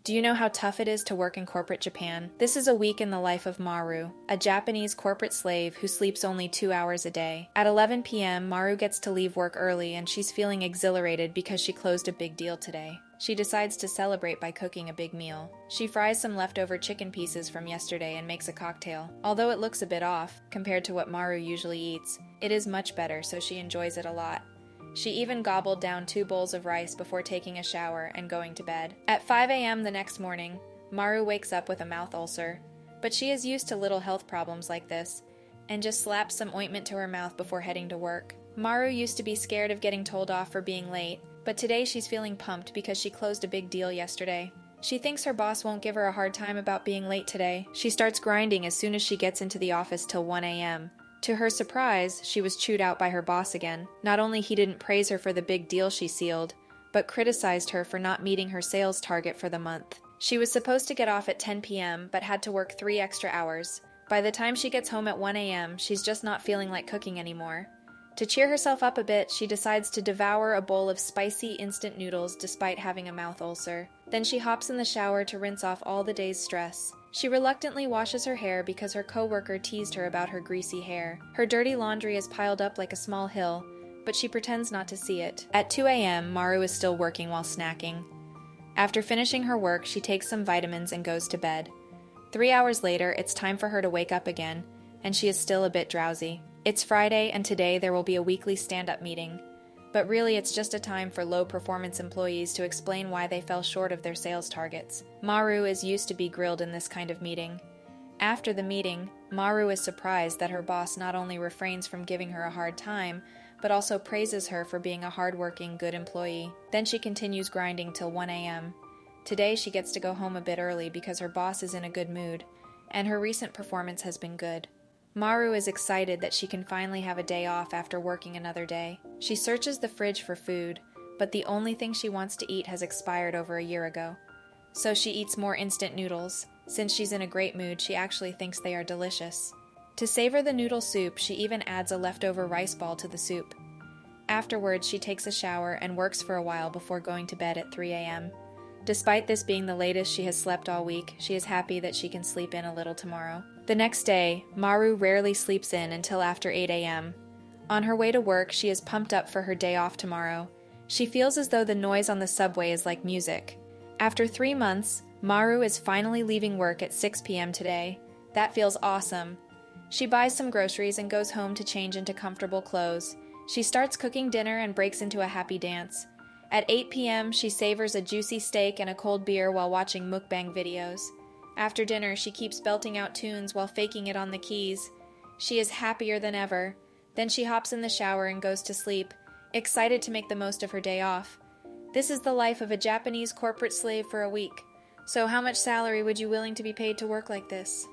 Do you know how tough it is to work in corporate Japan? This is a week in the life of Maru, a Japanese corporate slave who sleeps only 2 hours a day. At 11 p.m., Maru gets to leave work early and she's feeling exhilarated because she closed a big deal today. She decides to celebrate by cooking a big meal. She fries some leftover chicken pieces from yesterday and makes a cocktail. Although it looks a bit off, compared to what Maru usually eats, it is much better, so she enjoys it a lot. She even gobbled down 2 bowls of rice before taking a shower and going to bed. At 5 a.m. the next morning, Maru wakes up with a mouth ulcer. But she is used to little health problems like this, and just slaps some ointment to her mouth before heading to work. Maru used to be scared of getting told off for being late, but today she's feeling pumped because she closed a big deal yesterday. She thinks her boss won't give her a hard time about being late today. She starts grinding as soon as she gets into the office till 1 a.m. To her surprise, she was chewed out by her boss again. Not only he didn't praise her for the big deal she sealed, but criticized her for not meeting her sales target for the month. She was supposed to get off at 10 p.m., but had to work 3 extra hours. By the time she gets home at 1 a.m., she's just not feeling like cooking anymore. To cheer herself up a bit, she decides to devour a bowl of spicy instant noodles despite having a mouth ulcer. Then she hops in the shower to rinse off all the day's stress. She reluctantly washes her hair because her coworker teased her about her greasy hair. Her dirty laundry is piled up like a small hill, but she pretends not to see it. At 2 a.m., Maru is still working while snacking. After finishing her work, she takes some vitamins and goes to bed. 3 hours later, it's time for her to wake up again, and she is still a bit drowsy. It's Friday, and today there will be a weekly stand-up meeting. But really, it's just a time for low-performance employees to explain why they fell short of their sales targets. Maru is used to be grilled in this kind of meeting. After the meeting, Maru is surprised that her boss not only refrains from giving her a hard time, but also praises her for being a hardworking, good employee. Then she continues grinding till 1 a.m. Today she gets to go home a bit early because her boss is in a good mood, and her recent performance has been good. Maru is excited that she can finally have a day off after working another day. She searches the fridge for food, but the only thing she wants to eat has expired over a year ago. So she eats more instant noodles. Since she's in a great mood, she actually thinks they are delicious. To savor the noodle soup, she even adds a leftover rice ball to the soup. Afterwards, she takes a shower and works for a while before going to bed at 3 a.m. Despite this being the latest she has slept all week, she is happy that she can sleep in a little tomorrow. The next day, Maru rarely sleeps in until after 8 a.m. On her way to work, she is pumped up for her day off tomorrow. She feels as though the noise on the subway is like music. After 3 months, Maru is finally leaving work at 6 p.m. today. That feels awesome. She buys some groceries and goes home to change into comfortable clothes. She starts cooking dinner and breaks into a happy dance. At 8 p.m., she savors a juicy steak and a cold beer while watching mukbang videos. After dinner, she keeps belting out tunes while faking it on the keys. She is happier than ever. Then she hops in the shower and goes to sleep, excited to make the most of her day off. This is the life of a Japanese corporate slave for a week. So how much salary would you willing to be paid to work like this?